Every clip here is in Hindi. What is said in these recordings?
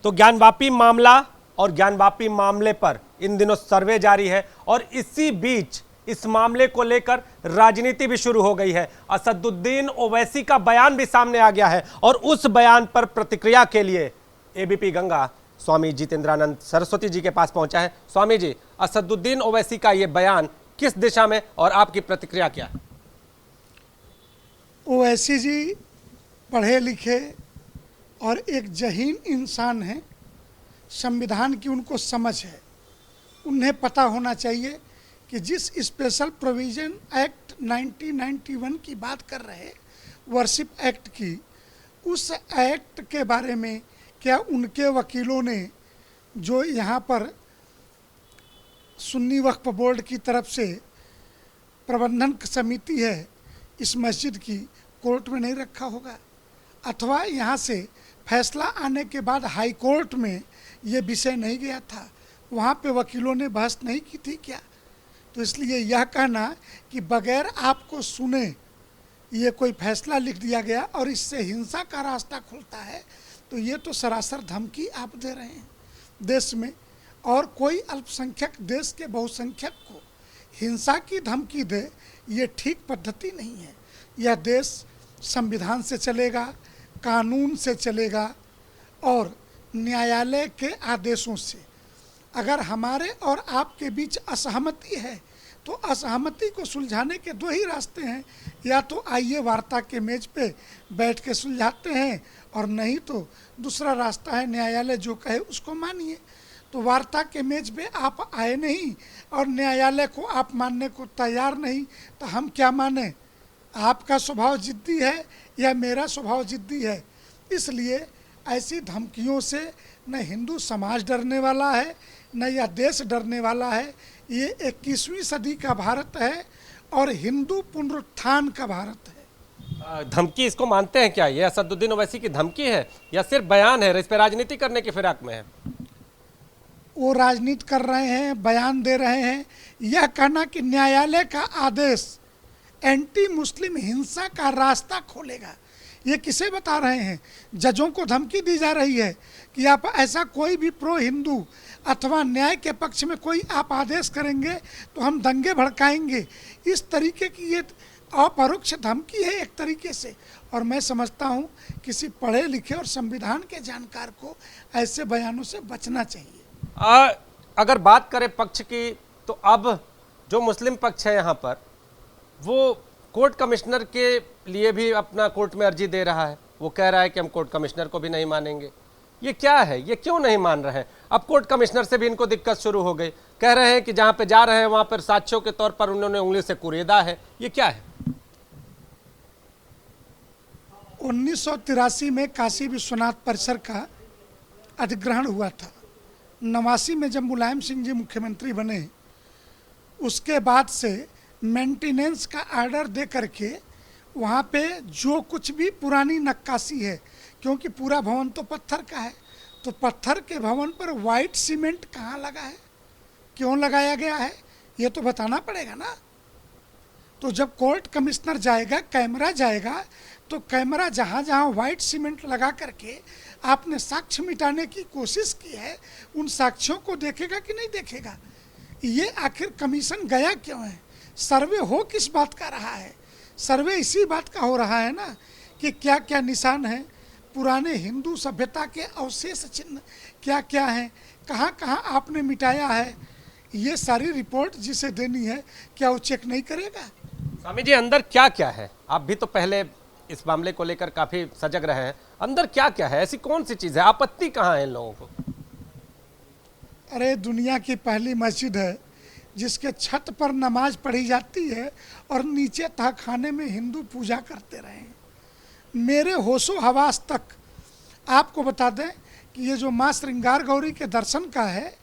तो ज्ञानवापी मामला और ज्ञानवापी मामले पर इन दिनों सर्वे जारी है और इसी बीच इस मामले को लेकर राजनीति भी शुरू हो गई है। असदुद्दीन ओवैसी का बयान भी सामने आ गया है और उस बयान पर प्रतिक्रिया के लिए एबीपी गंगा स्वामी जितेंद्रानंद सरस्वती जी के पास पहुंचा है। स्वामी जी, असदुद्दीन ओवैसी का यह बयान किस दिशा में और आपकी प्रतिक्रिया क्या है? ओवैसी जी पढ़े लिखे और एक जहीन इंसान हैं। संविधान की उनको समझ है। उन्हें पता होना चाहिए कि जिस स्पेशल प्रोविजन एक्ट 1991 की बात कर रहे, वर्शिप एक्ट की, उस एक्ट के बारे में क्या उनके वकीलों ने जो यहाँ पर सुन्नी वक्फ बोर्ड की तरफ से प्रबंधन समिति है इस मस्जिद की, कोर्ट में नहीं रखा होगा, अथवा यहाँ से फैसला आने के बाद हाई कोर्ट में ये विषय नहीं गया था, वहाँ पे वकीलों ने बहस नहीं की थी क्या? तो इसलिए यह कहना कि बगैर आपको सुने ये कोई फैसला लिख दिया गया और इससे हिंसा का रास्ता खुलता है, तो ये तो सरासर धमकी आप दे रहे हैं देश में। और कोई अल्पसंख्यक देश के बहुसंख्यक को हिंसा की धमकी दे, ये ठीक पद्धति नहीं है। यह देश संविधान से चलेगा, कानून से चलेगा और न्यायालय के आदेशों से। अगर हमारे और आपके बीच असहमति है तो असहमति को सुलझाने के दो ही रास्ते हैं, या तो आइए वार्ता के मेज पे बैठ के सुलझाते हैं, और नहीं तो दूसरा रास्ता है न्यायालय जो कहे उसको मानिए। तो वार्ता के मेज पे आप आए नहीं और न्यायालय को आप मानने को तैयार नहीं, तो हम क्या माने? आपका स्वभाव जिद्दी है या मेरा स्वभाव जिद्दी है? इसलिए ऐसी धमकियों से न हिंदू समाज डरने वाला है, न यह देश डरने वाला है। ये 21वीं सदी का भारत है और हिंदू पुनरुत्थान का भारत है। धमकी इसको मानते हैं क्या? ये असदुद्दीन ओवैसी की धमकी है या सिर्फ बयान है, इस पर राजनीति करने की फिराक में है? वो राजनीति कर रहे हैं, बयान दे रहे हैं। यह कहना कि न्यायालय का आदेश एंटी मुस्लिम हिंसा का रास्ता खोलेगा, ये किसे बता रहे हैं? जजों को धमकी दी जा रही है कि आप ऐसा कोई भी प्रो हिंदू अथवा न्याय के पक्ष में कोई आप आदेश करेंगे तो हम दंगे भड़काएंगे। इस तरीके की ये अपरोक्ष धमकी है एक तरीके से। और मैं समझता हूँ किसी पढ़े लिखे और संविधान के जानकार को ऐसे बयानों से बचना चाहिए। अगर बात करें पक्ष की, तो अब जो मुस्लिम पक्ष है यहाँ पर, वो कोर्ट कमिश्नर के लिए भी अपना कोर्ट में अर्जी दे रहा है। वो कह रहा है कि हम कोर्ट कमिश्नर को भी नहीं मानेंगे। ये क्या है? ये क्यों नहीं मान रहे हैं? अब कोर्ट कमिश्नर से भी इनको दिक्कत शुरू हो गई। कह रहे हैं कि जहां पे जा रहे हैं वहां पर साक्ष्यों के तौर पर उन्होंने उंगली से कुरेदा है। ये क्या है? 1983 में काशी विश्वनाथ परिसर का अधिग्रहण हुआ था। 89 में जब मुलायम सिंह जी मुख्यमंत्री बने, उसके बाद से मेंटेनेंस का आर्डर दे करके वहाँ पे जो कुछ भी पुरानी नक्काशी है, क्योंकि पूरा भवन तो पत्थर का है, तो पत्थर के भवन पर वाइट सीमेंट कहाँ लगा है, क्यों लगाया गया है, ये तो बताना पड़ेगा ना। तो जब कोर्ट कमिश्नर जाएगा, कैमरा जाएगा, तो कैमरा जहाँ जहाँ वाइट सीमेंट लगा करके आपने साक्ष्य मिटाने की कोशिश की है, उन साक्ष्यों को देखेगा कि नहीं देखेगा? ये आखिर कमीशन गया क्यों है? सर्वे हो किस बात का रहा है? सर्वे इसी बात का हो रहा है ना कि क्या क्या निशान है, पुराने हिंदू सभ्यता के अवशेष चिन्ह क्या क्या हैं, कहाँ कहाँ आपने मिटाया है। ये सारी रिपोर्ट जिसे देनी है, क्या वो चेक नहीं करेगा? स्वामी जी, अंदर क्या क्या है? आप भी तो पहले इस मामले को लेकर काफी सजग रहे हैं। अंदर क्या क्या है? ऐसी कौन सी चीज है? आपत्ति कहाँ है इन लोगों को? अरे, दुनिया की पहली मस्जिद है जिसके छत पर नमाज पढ़ी जाती है और नीचे तहखाने में हिंदू पूजा करते रहे। मेरे होशो हवास तक आपको बता दें कि ये जो माँ श्रृंगार गौरी के दर्शन का है,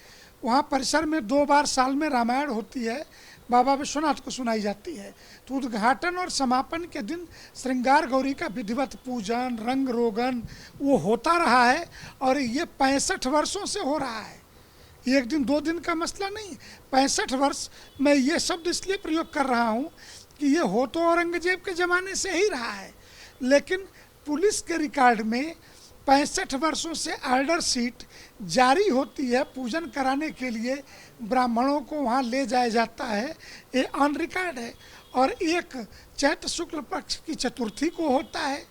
वहाँ परिसर में 2 बार साल में रामायण होती है, बाबा विश्वनाथ को सुनाई जाती है। तो उद्घाटन और समापन के दिन श्रृंगार गौरी का विधिवत पूजन, रंग रोगन वो होता रहा है और ये 65 वर्षों से हो रहा है। एक दिन 2 दिन का मसला नहीं, 65 वर्ष। मैं ये शब्द इसलिए प्रयोग कर रहा हूँ कि ये हो तो औरंगजेब के ज़माने से ही रहा है, लेकिन पुलिस के रिकॉर्ड में 65 वर्षों से ऑर्डर शीट जारी होती है, पूजन कराने के लिए ब्राह्मणों को वहाँ ले जाया जाता है, ये ऑन रिकॉर्ड है। और एक चैत्र शुक्ल पक्ष की चतुर्थी को होता है।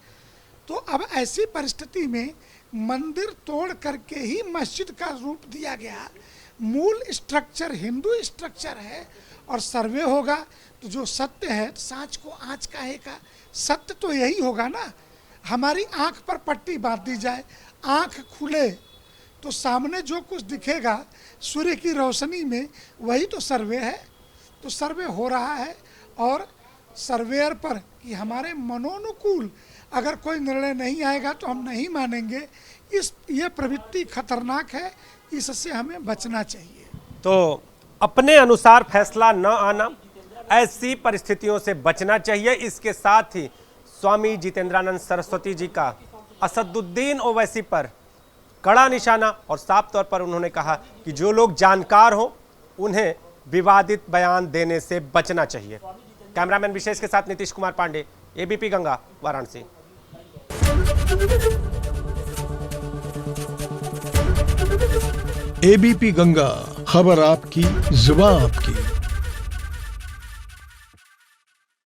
तो अब ऐसी परिस्थिति में मंदिर तोड़ करके ही मस्जिद का रूप दिया गया। मूल स्ट्रक्चर हिंदू स्ट्रक्चर है और सर्वे होगा तो जो सत्य है, सांच को आँच कहेगा, सत्य तो यही होगा ना। हमारी आंख पर पट्टी बांध दी जाए, आंख खुले तो सामने जो कुछ दिखेगा सूर्य की रोशनी में, वही तो सर्वे है। तो सर्वे हो रहा है और सर्वेयर पर कि हमारे मनोनुकूल अगर कोई निर्णय नहीं आएगा तो हम नहीं मानेंगे। ये प्रवृत्ति खतरनाक है, इससे हमें बचना चाहिए। तो अपने अनुसार फैसला न आना, ऐसी परिस्थितियों से बचना चाहिए। इसके साथ ही स्वामी जितेंद्रानंद सरस्वती जी का असदुद्दीन ओवैसी पर कड़ा निशाना, और साफ तौर पर उन्होंने कहा कि जो लोग जानकार हो उन्हें विवादित बयान देने से बचना चाहिए। कैमरामैन विशेष के साथ नीतीश कुमार पांडे, एबीपी गंगा, वाराणसी। एबीपी गंगा, खबर आपकी, जुबान आपकी।